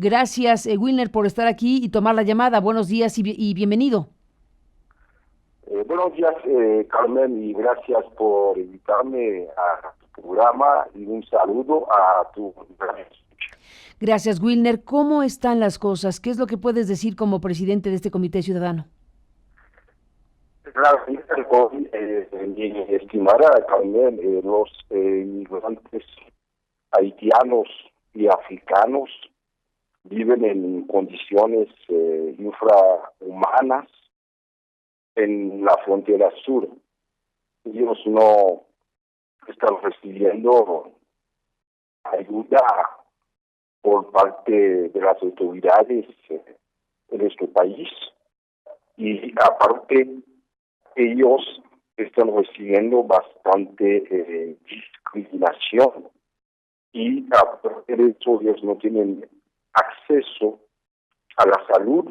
Gracias, Wilner, por estar aquí y tomar la llamada. Buenos días y bienvenido. Buenos días, Carmen, y gracias por invitarme a tu programa y un saludo a tu gran escucha. Gracias, Wilner. ¿Cómo están las cosas? ¿Qué es lo que puedes decir como presidente de este Comité Ciudadano? Claro, mi estimada Carmen, los inmigrantes haitianos y africanos viven en condiciones infrahumanas en la frontera sur. Ellos no están recibiendo ayuda por parte de las autoridades de nuestro país y aparte ellos están recibiendo bastante discriminación y aparte de eso ellos no tienen acceso a la salud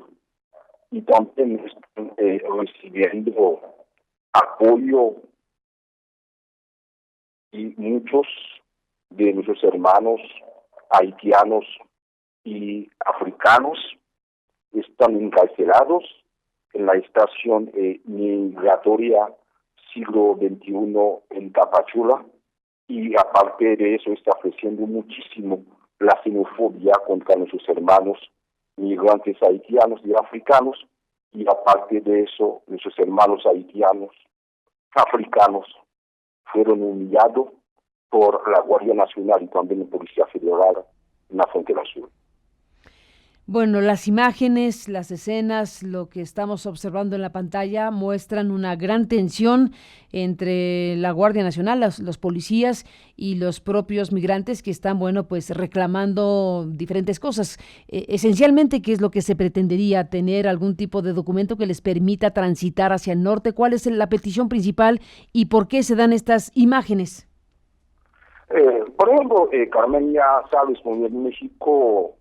y también están recibiendo apoyo y muchos de nuestros hermanos haitianos y africanos están encarcelados en la estación migratoria siglo XXI en Tapachula y aparte de eso está ofreciendo muchísimo la xenofobia contra nuestros hermanos migrantes haitianos y africanos y aparte de eso nuestros hermanos haitianos africanos fueron humillados por la Guardia Nacional y también la Policía Federal en la frontera sur. Bueno, las imágenes, las escenas, lo que estamos observando en la pantalla muestran una gran tensión entre la Guardia Nacional, los policías y los propios migrantes que están, bueno, pues reclamando diferentes cosas. Esencialmente, ¿qué es lo que se pretendería? ¿Tener algún tipo de documento que les permita transitar hacia el norte? ¿Cuál es la petición principal y por qué se dan estas imágenes? Por ejemplo, Carmen, ya sabes, con México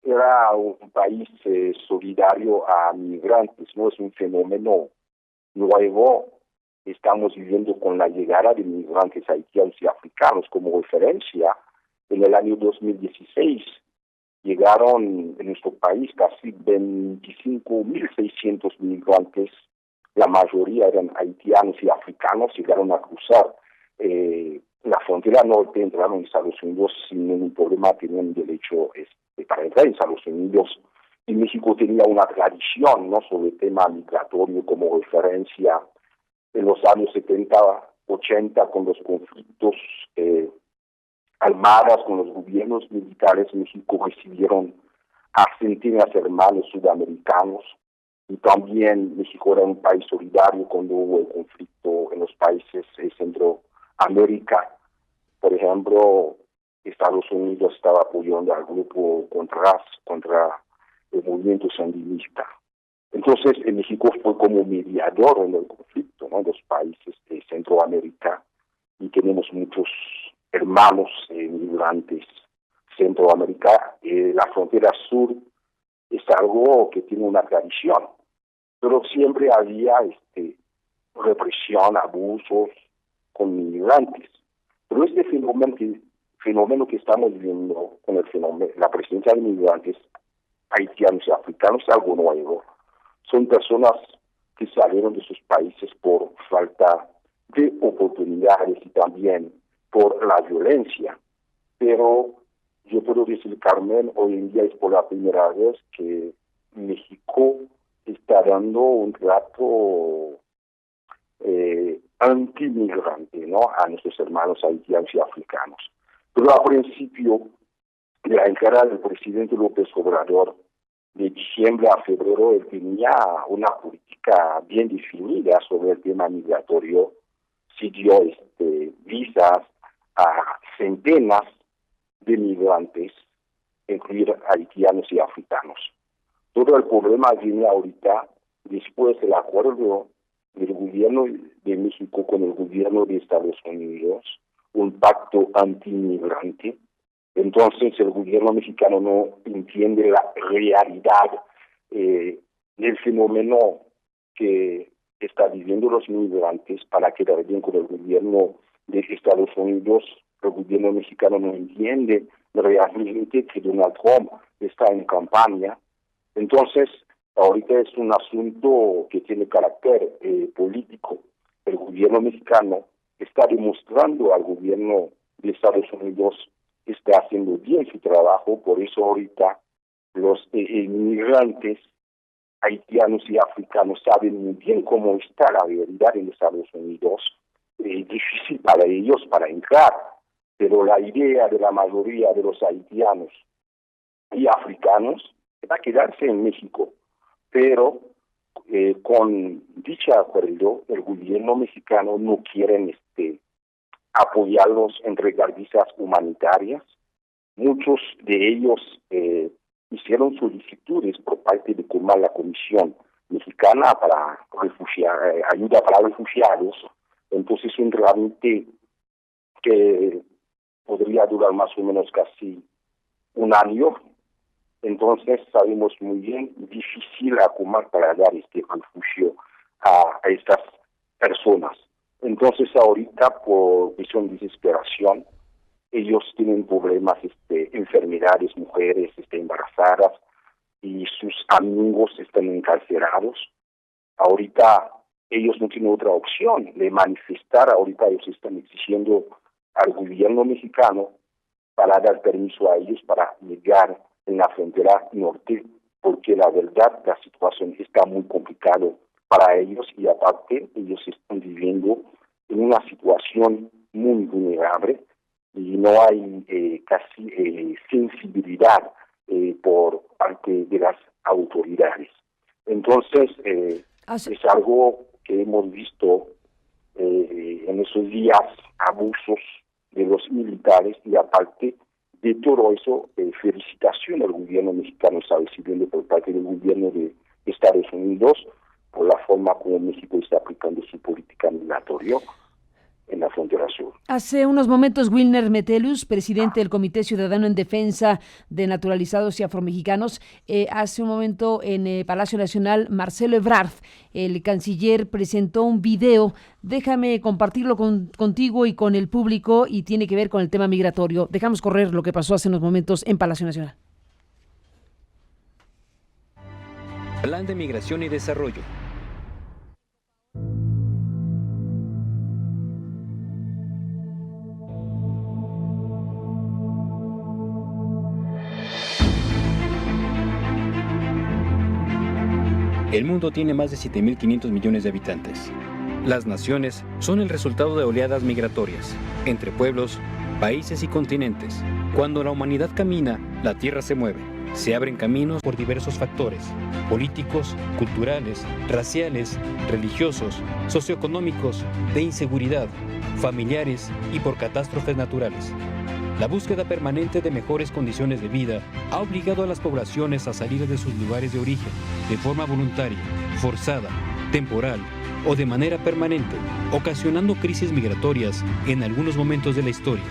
era un país solidario a migrantes, no es un fenómeno nuevo. Estamos viviendo con la llegada de migrantes haitianos y africanos como referencia. En el año 2016 llegaron en nuestro país casi 25.600 migrantes, la mayoría eran haitianos y africanos, llegaron a cruzar la frontera norte, entraron en Estados Unidos sin ningún problema, tenían derecho para entrar en Estados Unidos. Y México tenía una tradición, ¿no?, sobre el tema migratorio como referencia en los años 70, 80, con los conflictos armadas, con los gobiernos militares. México recibieron a centenas de hermanos sudamericanos y también México era un país solidario cuando hubo el conflicto en los países de Centroamérica. Por ejemplo, Estados Unidos estaba apoyando al grupo contra el movimiento sandinista. Entonces, México fue como mediador en el conflicto, ¿no?, en los países de Centroamérica y tenemos muchos hermanos migrantes. Centroamérica, la frontera sur es algo que tiene una tradición, pero siempre había represión, abusos con migrantes. Pero este fenómeno que estamos viendo con el fenómeno, la presencia de migrantes haitianos y africanos es algo nuevo. Son personas que salieron de sus países por falta de oportunidades y también por la violencia. Pero yo puedo decir, Carmen, hoy en día es por la primera vez que México está dando un trato antimigrante, ¿no?, a nuestros hermanos haitianos y africanos. Pero al principio de la entrada del presidente López Obrador, de diciembre a febrero, él tenía una política bien definida sobre el tema migratorio. Sí dio visas a centenas de migrantes, incluir haitianos y africanos. Todo el problema viene ahorita después del acuerdo del gobierno de México con el gobierno de Estados Unidos, un pacto antimigrante. Entonces el gobierno mexicano no entiende la realidad del fenómeno que está viviendo los migrantes para quedar bien con el gobierno de Estados Unidos. El gobierno mexicano no entiende realmente que Donald Trump está en campaña. Entonces, ahorita es un asunto que tiene carácter político. El gobierno mexicano está demostrando al gobierno de Estados Unidos que está haciendo bien su trabajo, por eso ahorita los inmigrantes haitianos y africanos saben muy bien cómo está la realidad en Estados Unidos. Es difícil para ellos para entrar, pero la idea de la mayoría de los haitianos y africanos va a quedarse en México. Pero con dicho acuerdo, el gobierno mexicano no quiere apoyarlos, entregar visas humanitarias. Muchos de ellos hicieron solicitudes por parte de la Comisión Mexicana para ayuda para refugiados. Entonces es un trámite que podría durar más o menos casi un año. Entonces sabemos muy bien, difícil acomodar para dar este refugio a estas personas. Entonces ahorita por visión de desesperación, ellos tienen problemas, enfermedades, mujeres embarazadas y sus amigos están encarcelados. Ahorita ellos no tienen otra opción de manifestar, ahorita ellos están exigiendo al gobierno mexicano para dar permiso a ellos para llegar en la frontera norte, porque la verdad la situación está muy complicada para ellos y aparte ellos están viviendo en una situación muy vulnerable y no hay casi sensibilidad por parte de las autoridades. Entonces es algo que hemos visto en esos días, abusos de los militares y aparte de todo eso, felicitación al gobierno mexicano está recibiendo por parte del gobierno de Estados Unidos por la forma como México está aplicando su política migratoria en la frontera sur. Hace unos momentos, Wilner Metellus, presidente del Comité Ciudadano en Defensa de Naturalizados y Afromexicanos, hace un momento en Palacio Nacional, Marcelo Ebrard, el canciller, presentó un video. Déjame compartirlo contigo y con el público y tiene que ver con el tema migratorio. Dejamos correr lo que pasó hace unos momentos en Palacio Nacional. Plan de Migración y Desarrollo. El mundo tiene más de 7.500 millones de habitantes. Las naciones son el resultado de oleadas migratorias, entre pueblos, países y continentes. Cuando la humanidad camina, la tierra se mueve. Se abren caminos por diversos factores, políticos, culturales, raciales, religiosos, socioeconómicos, de inseguridad, familiares y por catástrofes naturales. La búsqueda permanente de mejores condiciones de vida ha obligado a las poblaciones a salir de sus lugares de origen, de forma voluntaria, forzada, temporal o de manera permanente, ocasionando crisis migratorias en algunos momentos de la historia.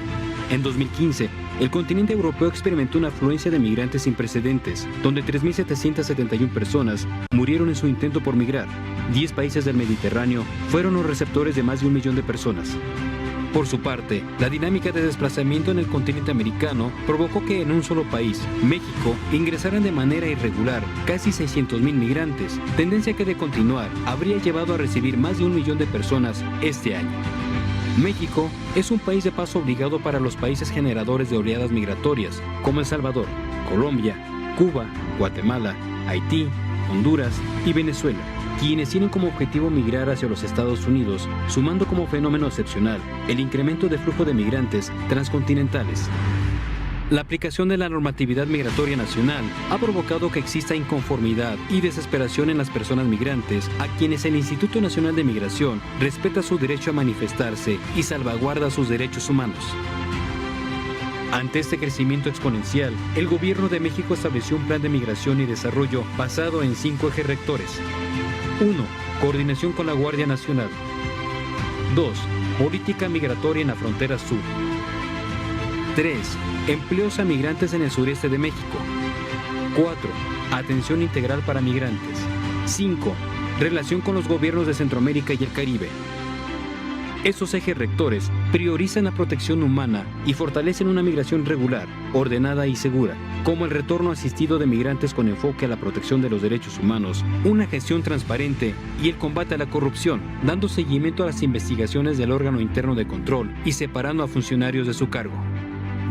En 2015, el continente europeo experimentó una afluencia de migrantes sin precedentes, donde 3.771 personas murieron en su intento por migrar. 10 países del Mediterráneo fueron los receptores de más de 1 millón de personas. Por su parte, la dinámica de desplazamiento en el continente americano provocó que en un solo país, México, ingresaran de manera irregular casi 600,000 migrantes, tendencia que de continuar habría llevado a recibir más de 1 millón de personas este año. México es un país de paso obligado para los países generadores de oleadas migratorias, como El Salvador, Colombia, Cuba, Guatemala, Haití, Honduras y Venezuela, quienes tienen como objetivo migrar hacia los Estados Unidos, sumando como fenómeno excepcional el incremento de flujo de migrantes transcontinentales. La aplicación de la normatividad migratoria nacional ha provocado que exista inconformidad y desesperación en las personas migrantes, a quienes el Instituto Nacional de Migración respeta su derecho a manifestarse y salvaguarda sus derechos humanos. Ante este crecimiento exponencial, el Gobierno de México estableció un plan de migración y desarrollo basado en 5 ejes rectores. 1. Coordinación con la Guardia Nacional. 2. Política migratoria en la frontera sur. 3. Empleos a migrantes en el sureste de México. 4. Atención integral para migrantes. 5. Relación con los gobiernos de Centroamérica y el Caribe. Esos ejes rectores priorizan la protección humana y fortalecen una migración regular, ordenada y segura, como el retorno asistido de migrantes con enfoque a la protección de los derechos humanos, una gestión transparente y el combate a la corrupción, dando seguimiento a las investigaciones del órgano interno de control y separando a funcionarios de su cargo.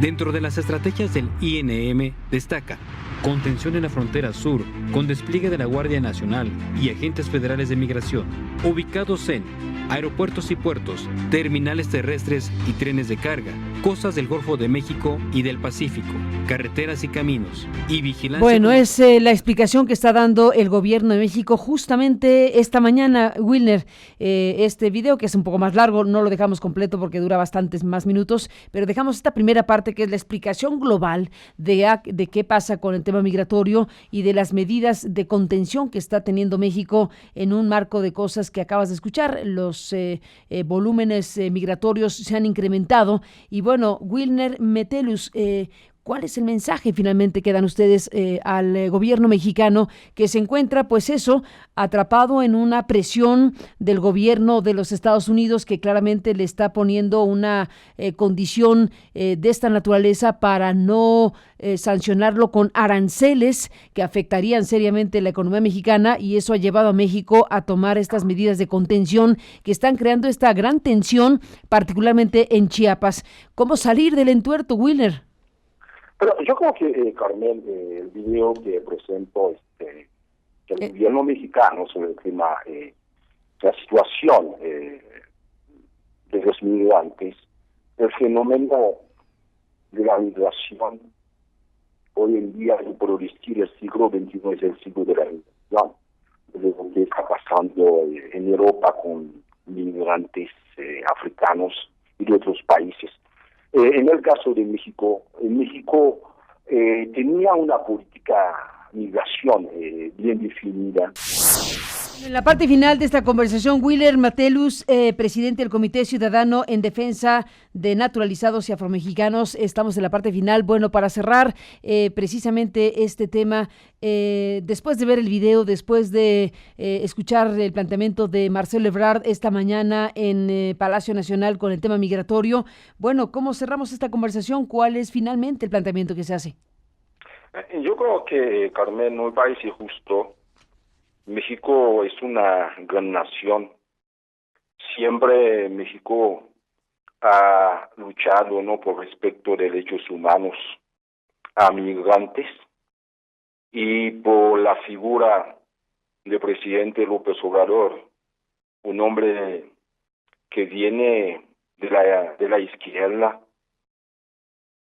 Dentro de las estrategias del INM destaca contención en la frontera sur, con despliegue de la Guardia Nacional y agentes federales de migración, ubicados en aeropuertos y puertos, terminales terrestres y trenes de carga, costas del Golfo de México y del Pacífico, carreteras y caminos, y vigilancia. Bueno, es la explicación que está dando el gobierno de México justamente esta mañana, Wilner. Este video, que es un poco más largo, no lo dejamos completo porque dura bastantes más minutos, pero dejamos esta primera parte que es la explicación global de qué pasa con el tema migratorio y de las medidas de contención que está teniendo México en un marco de cosas que acabas de escuchar. Los volúmenes migratorios se han incrementado y bueno, Wilner Metellus, ¿cuál es el mensaje finalmente que dan ustedes al gobierno mexicano que se encuentra, pues eso, atrapado en una presión del gobierno de los Estados Unidos que claramente le está poniendo una condición de esta naturaleza para no sancionarlo con aranceles que afectarían seriamente la economía mexicana, y eso ha llevado a México a tomar estas medidas de contención que están creando esta gran tensión, particularmente en Chiapas? ¿Cómo salir del entuerto, Wilner? Pero yo creo que, Carmen, el video que presento el gobierno mexicano sobre el clima, la situación de los migrantes, el fenómeno de la migración, hoy en día, yo puedo decir, el siglo XXI es el siglo de la migración, de lo que está pasando en Europa con migrantes africanos y de otros países. En el caso de México, México tenía una política migración bien definida. En la parte final de esta conversación, Wilner Metellus, presidente del Comité Ciudadano en Defensa de Naturalizados y Afromexicanos, estamos en la parte final. Bueno, para cerrar precisamente este tema, después de ver el video, después de escuchar el planteamiento de Marcelo Ebrard esta mañana en Palacio Nacional con el tema migratorio, bueno, ¿cómo cerramos esta conversación? ¿Cuál es finalmente el planteamiento que se hace? Yo creo que, Carmen, no me parece justo. México es una gran nación. Siempre México ha luchado, ¿no?, por respeto de derechos humanos a migrantes y por la figura del presidente López Obrador, un hombre que viene de la izquierda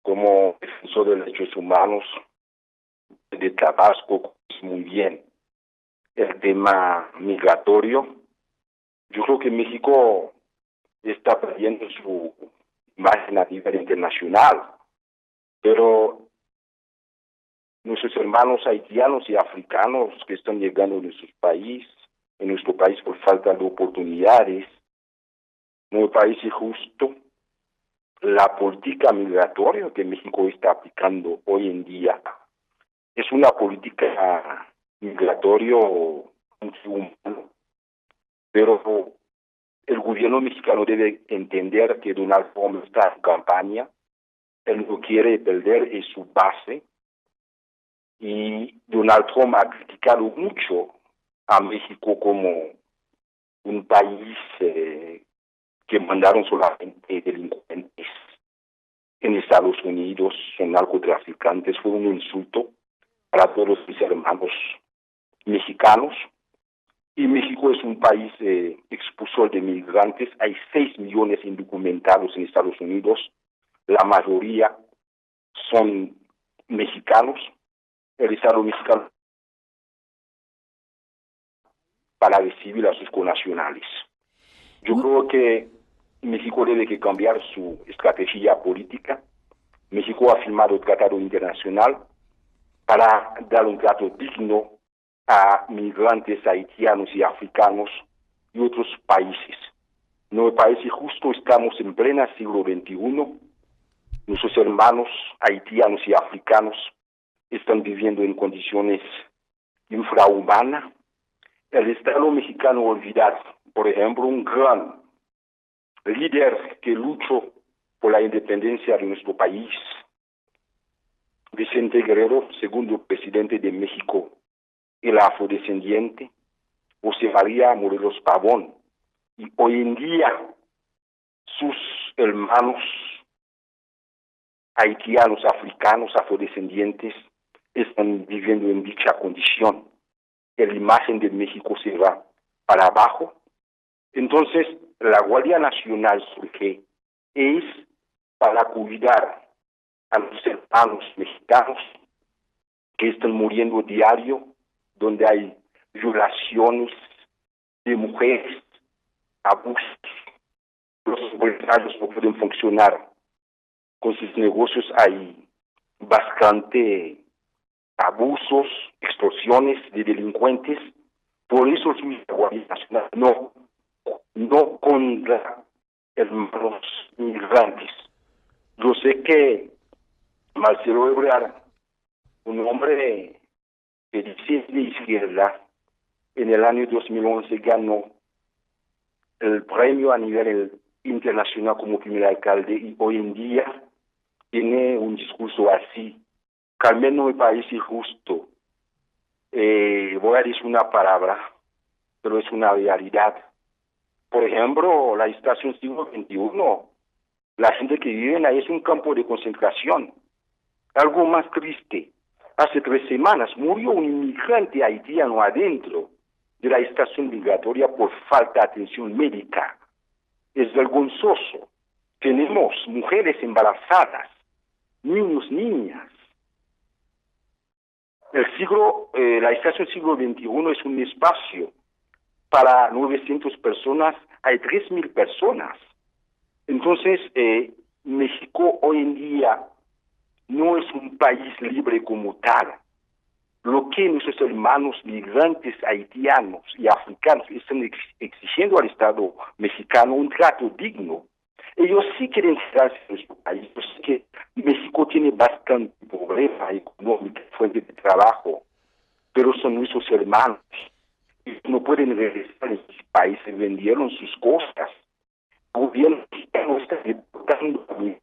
como defensor de derechos humanos de Tabasco, muy bien el tema migratorio. Yo creo que México está perdiendo su imagen a nivel internacional, pero nuestros hermanos haitianos y africanos que están llegando en nuestro país por falta de oportunidades, no me parece justo la política migratoria que México está aplicando hoy en día. Es una política migratorio humano, pero el gobierno mexicano debe entender que Donald Trump está en campaña, él no quiere perder su base, y Donald Trump ha criticado mucho a México como un país que mandaron solamente delincuentes en Estados Unidos, son narcotraficantes. Fue un insulto para todos mis hermanos mexicanos, y México es un país expulsor de migrantes. Hay 6 millones indocumentados en Estados Unidos, la mayoría son mexicanos. El Estado mexicano para recibir a sus connacionales. Yo creo que México debe que cambiar su estrategia política. México ha firmado el tratado internacional para dar un trato digno a migrantes haitianos y africanos y otros países. No me parece justo, estamos en plena siglo XXI. Nuestros hermanos haitianos y africanos están viviendo en condiciones infrahumanas. El Estado mexicano olvidar, por ejemplo, un gran líder que luchó por la independencia de nuestro país, Vicente Guerrero, segundo presidente de México, el afrodescendiente, José María Morelos Pavón, y hoy en día sus hermanos haitianos, africanos, afrodescendientes, están viviendo en dicha condición. La imagen de México se va para abajo. Entonces, la Guardia Nacional surge es para cuidar a los hermanos mexicanos que están muriendo diario, donde hay violaciones de mujeres, abusos. Los empresarios no pueden funcionar con sus negocios, hay bastante abusos, extorsiones de delincuentes. Por eso la Guardia Nacional no contra hermanos migrantes. Yo sé que Marcelo Ebrard, un hombre que dice de izquierda, en el año 2011 ganó el premio a nivel internacional como primer alcalde, y hoy en día tiene un discurso así, que al menos me parece justo. Voy a decir una palabra, pero es una realidad. Por ejemplo, la estación siglo XXI, la gente que vive ahí es un campo de concentración. Algo más triste, hace 3 semanas murió un inmigrante haitiano adentro de la estación migratoria por falta de atención médica. Es vergonzoso. Tenemos mujeres embarazadas, niños, niñas. La estación siglo XXI es un espacio para 900 personas, hay 3,000 personas. Entonces, México hoy en día no es un país libre como tal. Lo que nuestros hermanos migrantes haitianos y africanos están exigiendo al Estado mexicano un trato digno. Ellos sí quieren quedarse en nuestro país. Yo sé que México tiene bastante pobreza económica, fuente de trabajo, pero son nuestros hermanos. Ellos no pueden regresar en sus países, vendieron sus cosas. El gobierno mexicano está deportando a mí.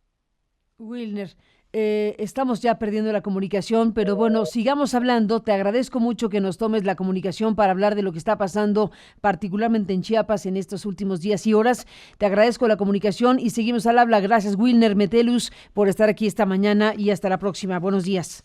Wilner, estamos ya perdiendo la comunicación, pero bueno, sigamos hablando. Te agradezco mucho que nos tomes la comunicación para hablar de lo que está pasando, particularmente en Chiapas en estos últimos días y horas. Te agradezco la comunicación y seguimos al habla. Gracias, Wilner Metellus, por estar aquí esta mañana y hasta la próxima. Buenos días.